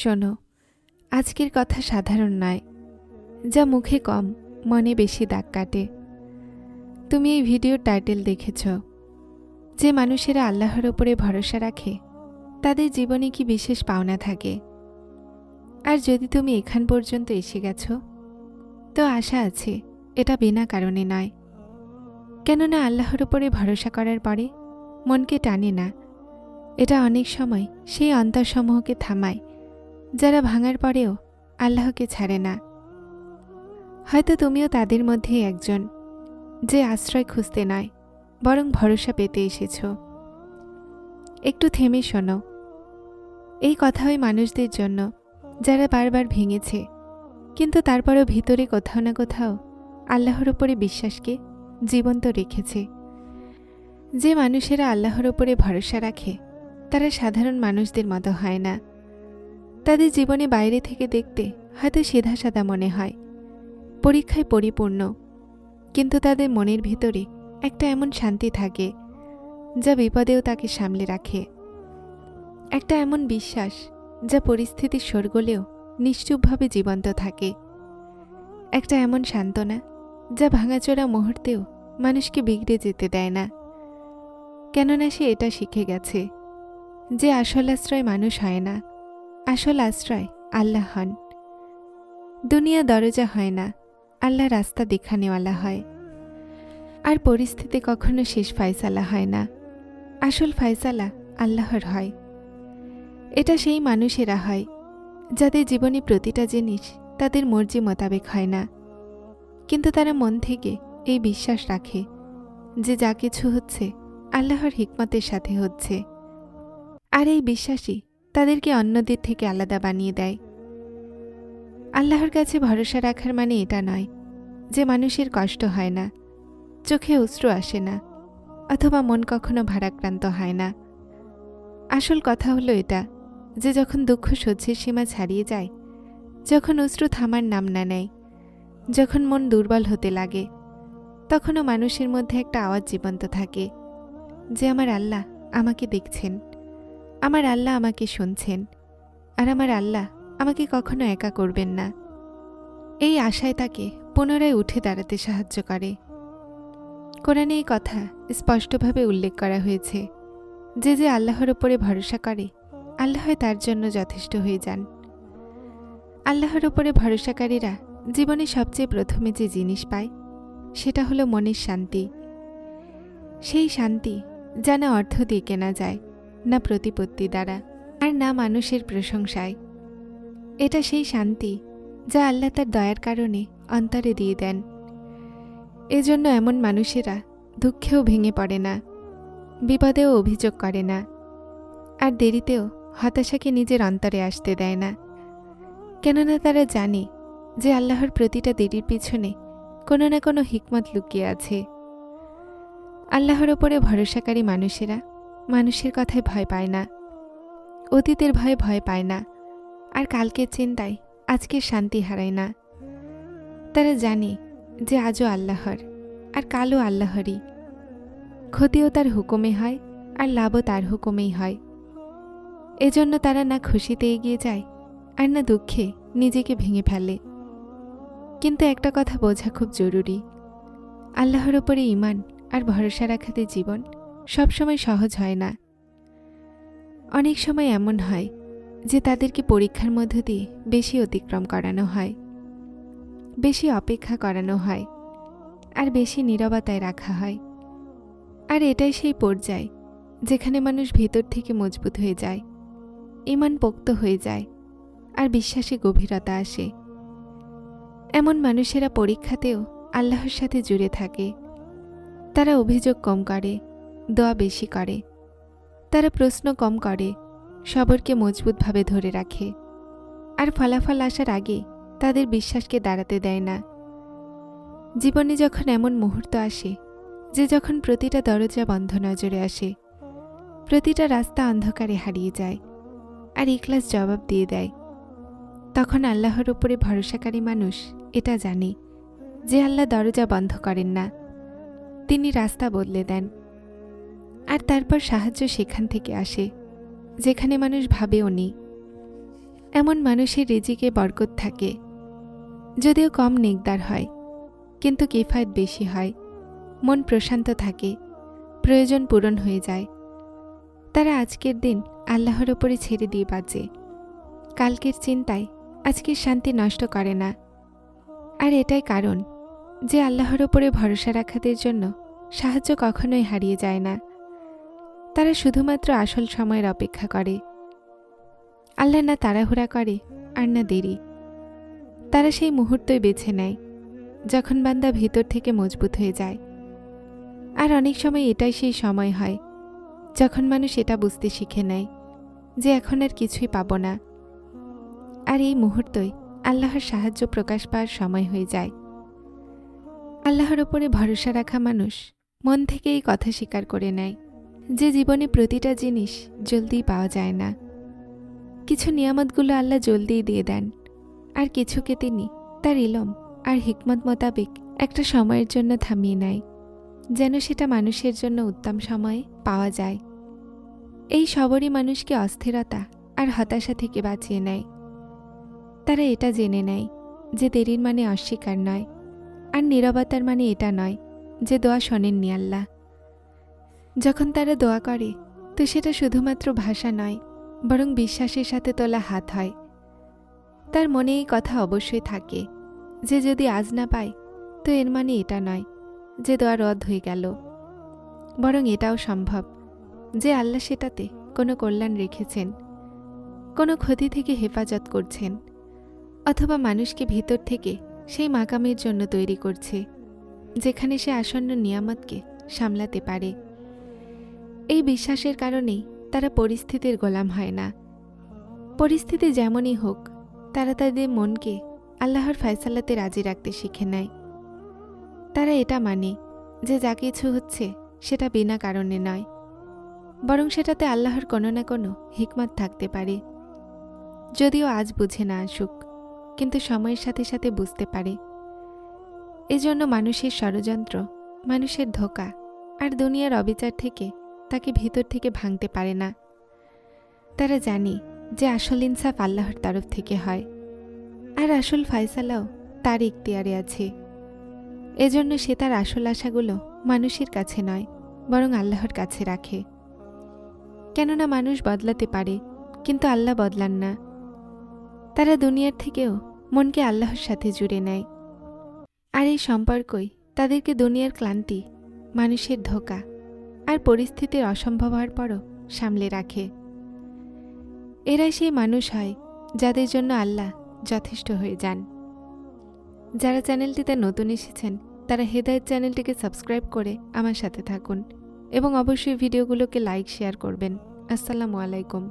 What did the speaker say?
শোনো, আজকের কথা সাধারণ নয়, যা মুখে কম মনে বেশি দাগ কাটে। তুমি এই ভিডিওর টাইটেল দেখেছ। যে মানুষেরা আল্লাহর ওপরে ভরসা রাখে তাদের জীবনে কি বিশেষ পাওনা থাকে। আর যদি তুমি এখান পর্যন্ত এসে গেছ, তো আশা আছে এটা বিনা কারণে নয়। কেননা আল্লাহর ওপরে ভরসা করার পরে মনকে টানে না, এটা অনেক সময় সেই অন্তরসমূহকে থামায় যারা ভাঙার পরেও আল্লাহকে ছাড়ে না। হয়তো তুমিও তাদের মধ্যেই একজন, যে আশ্রয় খুঁজতে নয় বরং ভরসা পেতে এসেছ। একটু থেমে শোনো। এই কথা ওই মানুষদের জন্য যারা বারবার ভেঙেছে, কিন্তু তারপরও ভিতরে কোথাও না কোথাও আল্লাহর ওপরে বিশ্বাসকে জীবন্ত রেখেছে। যে মানুষেরা আল্লাহর ওপরে ভরসা রাখে তারা সাধারণ মানুষদের মতো হয় না। তাদের জীবনে বাইরে থেকে দেখতে হয়তো সিধা সাদা মনে হয়, পরীক্ষায় পরিপূর্ণ, কিন্তু তাদের মনের ভিতরে একটা এমন শান্তি থাকে যা বিপদেও তাকে সামলে রাখে। একটা এমন বিশ্বাস যা পরিস্থিতির সরগোলেও নিশ্চুপভাবে জীবন্ত থাকে। একটা এমন সান্ত্বনা যা ভাঙাচোরা মুহূর্তেও মানুষকে বিগড়ে যেতে দেয় না। কেননা সে এটা শিখে গেছে যে আসল আশ্রয় মানুষ হয় না, আসল আশ্রয় আল্লাহ হন। দুনিয়া দরজা হয় না, আল্লাহ রাস্তা দেখানেওয়ালা হয়। আর পরিস্থিতি কখনো শেষ ফয়সালা হয় না, আসল ফয়সালা আল্লাহর হয়। এটা সেই মানুষেরা হয় যাদের জীবনে প্রতিটা জিনিস তাদের মর্জি মোতাবেক হয় না, কিন্তু তারা মন থেকে এই বিশ্বাস রাখে যে যা কিছু হচ্ছে আল্লাহর হিকমতের সাথে হচ্ছে। আর এই বিশ্বাসই তাদেরকে অন্যদের থেকে আলাদা বানিয়ে দেয়। আল্লাহর কাছে ভরসা রাখার মানে এটা নয় যে মানুষের কষ্ট হয় না, চোখে অশ্রু আসে না, অথবা মন কখনো ভারাক্রান্ত হয় না। আসল কথা হলো এটা যে যখন দুঃখ সহ্যের সীমা ছাড়িয়ে যায়, যখন অশ্রু থামার নাম না নেয়, যখন মন দুর্বল হতে লাগে, তখনও মানুষের মধ্যে একটা আওয়াজ জীবন্ত থাকে যে আমার আল্লাহ আমাকে দেখছেন, আমার আল্লাহ আমাকে শুনছেন, আর আমার আল্লাহ আমাকে কখনো একা করবেন না। এই আশায় তাকে পুনরায় উঠে দাঁড়াতে সাহায্য করে। কোরআনে এই কথা স্পষ্টভাবে উল্লেখ করা হয়েছে যে যে আল্লাহর উপরে ভরসা করে আল্লাহ তার জন্য যথেষ্ট হয়ে যান। আল্লাহর উপরে ভরসাকারীরা জীবনে সবচেয়ে প্রথমে যে জিনিস পায় সেটা হলো মনের শান্তি। সেই শান্তি যা না অর্থ দিয়ে কেনা যায়, না প্রতিপত্তি দ্বারা, আর না মানুষের প্রশংসায়। এটা সেই শান্তি যা আল্লাহ তার দয়ার কারণে অন্তরে দিয়ে দেন। এজন্য এমন মানুষেরা দুঃখেও ভেঙে পড়ে না, বিপদেও অভিযোগ করে না, আর দেরিতেও হতাশাকে নিজের অন্তরে আসতে দেয় না। কেননা তারা জানে যে আল্লাহর প্রতিটা দেরির পিছনে কোনো না কোনো হিকমত লুকিয়ে আছে। আল্লাহর ওপরে ভরসাকারী মানুষেরা মানুষের কথায় ভয় পায় না, অতীতের ভয়ে ভয় পায় না, আর কালকের চিন্তায় আজকের শান্তি হারায় না। তারা জানে যে আজও আল্লাহর আর কালও আল্লাহরই, ক্ষতিও তার হুকুমে হয় আর লাভও তার হুকুমেই হয়। এজন্য তারা না খুশিতে এগিয়ে যায় আর না দুঃখে নিজেকে ভেঙে ফেলে। কিন্তু একটা কথা বোঝা খুব জরুরি, আল্লাহর ওপরে ঈমান আর ভরসা রাখাতে জীবন সবসময় সহজ হয় না। অনেক সময় এমন হয় যে তাদেরকে পরীক্ষার মধ্য দিয়ে বেশি অতিক্রম করানো হয়, বেশি অপেক্ষা করানো হয়, আর বেশি নীরবতায় রাখা হয়। আর এটাই সেই পর্যায় যেখানে মানুষ ভেতর থেকে মজবুত হয়ে যায়, ঈমান পোক্ত হয়ে যায়, আর বিশ্বাসে গভীরতা আসে। এমন মানুষেরা পরীক্ষাতেও আল্লাহর সাথে জুড়ে থাকে। তারা অভিযোগ কম করে, দোয়া বেশি করে, তারা প্রশ্ন কম করে, সবরকে মজবুতভাবে ধরে রাখে, আর ফলাফল আসার আগে তাদের বিশ্বাসকে দাঁড়াতে দেয় না। জীবনে যখন এমন মুহূর্ত আসে যে যখন প্রতিটা দরজা বন্ধ নজরে আসে, প্রতিটা রাস্তা অন্ধকারে হারিয়ে যায়, আর ইখলাস জবাব দিয়ে দেয়, তখন আল্লাহর উপরে ভরসাকারী মানুষ এটা জানে যে আল্লাহ দরজা বন্ধ করেন না, তিনি রাস্তা বদলে দেন। আর তারপর সাহায্য সেখান থেকে আসে যেখানে মানুষ ভাবেও নি। এমন মানুষের রিজিকে বরকত থাকে, যদিও কম নেকদার হয়, কিন্তু কিফায়েত বেশি হয়। মন প্রশান্ত থাকে, প্রয়োজন পূরণ হয়ে যায়। তারা আজকের দিন আল্লাহর ওপরে ছেড়ে দিয়ে বাঁচে। কালকের চিন্তায় আজকের শান্তি নষ্ট করে না। আর এটাই কারণ যে আল্লাহর ওপরে ভরসা রাখাদের জন্য সাহায্য কখনোই হারিয়ে যায় না। তারা শুধুমাত্র আসল সময়ের অপেক্ষা করে। আল্লাহ না তাড়াহুড়া করে আর না দেরি। তারা সেই মুহূর্তই বেছে নেয় যখন বান্দা ভিতর থেকে মজবুত হয়ে যায়। আর অনেক সময় এটাই সেই সময় হয় যখন মানুষ এটা বুঝতে শিখে নেয় যে এখন আর কিছুই পাব না। আর এই মুহূর্তই আল্লাহর সাহায্য প্রকাশ পাওয়ার সময় হয়ে যায়। আল্লাহর ওপরে ভরসা রাখা মানুষ মন থেকে এই কথা স্বীকার করে নেয় যে জীবনে প্রতিটা জিনিস জলদিই পাওয়া যায় না। কিছু নিয়ামতগুলো আল্লাহ জলদিই দিয়ে দেন, আর কিছুকে তিনি তার ইলম আর হিকমত মোতাবেক একটা সময়ের জন্য থামিয়ে নেয়, যেন সেটা মানুষের জন্য উত্তম সময়ে পাওয়া যায়। এই সবরই মানুষকে অস্থিরতা আর হতাশা থেকে বাঁচিয়ে নেয়। তারা এটা জেনে নেয় যে দেরির মানে অস্বীকার নয়, আর নীরবতার মানে এটা নয় যে দোয়া শোনেননি আল্লাহ। যখন তারা দোয়া করে তো সেটা শুধুমাত্র ভাষা নয়, বরং বিশ্বাসের সাথে তোলা হাত হয়। তার মনে এই কথা অবশ্যই থাকে যে যদি আজ না পায় তো এর মানে এটা নয় যে দোয়া রদ হয়ে গেল, বরং এটাও সম্ভব যে আল্লাহ সেটাতে কোনো কল্যাণ রেখেছেন, কোনো ক্ষতি থেকে হেফাজত করছেন, অথবা মানুষকে ভিতর থেকে সেই মাকামের জন্য তৈরি করছে যেখানে সে আসন্ন নিয়ামতকে সামলাতে পারে। এই বিশ্বাসের কারণেই তারা পরিস্থিতির গোলাম হয় না। পরিস্থিতি যেমনই হোক, তারা তাদের মনকে আল্লাহর ফয়সালাতে রাজি রাখতে শিখে নেয়। তারা এটা মানে যে যা কিছু হচ্ছে সেটা বিনা কারণে নয়, বরং সেটাতে আল্লাহর কোনো না কোনো হিকমত থাকতে পারে। যদিও আজ বুঝে না আসুক, কিন্তু সময়ের সাথে সাথে বুঝতে পারে। এজন্য মানুষের ষড়যন্ত্র, মানুষের ধোঁকা আর দুনিয়ার অবিচার থেকে তাকে ভিতর থেকে ভাঙতে পারে না। তারা জানে যে আসল ইনসাফ আল্লাহর তরফ থেকে হয়, আর আসল ফয়সালাও তার ইখতিয়ারে আছে। এজন্য সে তার আসল আশাগুলো মানুষের কাছে নয়, বরং আল্লাহর কাছে রাখে। কেননা মানুষ বদলাতে পারে, কিন্তু আল্লাহ বদলান না। তারা দুনিয়ার থেকেও মনকে আল্লাহর সাথে জুড়ে নেয়, আর এই সম্পর্কই তাদেরকে দুনিয়ার ক্লান্তি, মানুষের ধোঁকা আর পরিস্থিতির অসম্ভব হওয়ার পরও সামলে রাখে। এরাই সেই মানুষ হয় যাদের জন্য আল্লাহ যথেষ্ট হয়ে যান। যারা চ্যানেলটিতে নতুন এসেছেন তারা হেদায়েত চ্যানেলটিকে সাবস্ক্রাইব করে আমার সাথে থাকুন এবং অবশ্যই ভিডিওগুলোকে লাইক শেয়ার করবেন। আসসালামু আলাইকুম।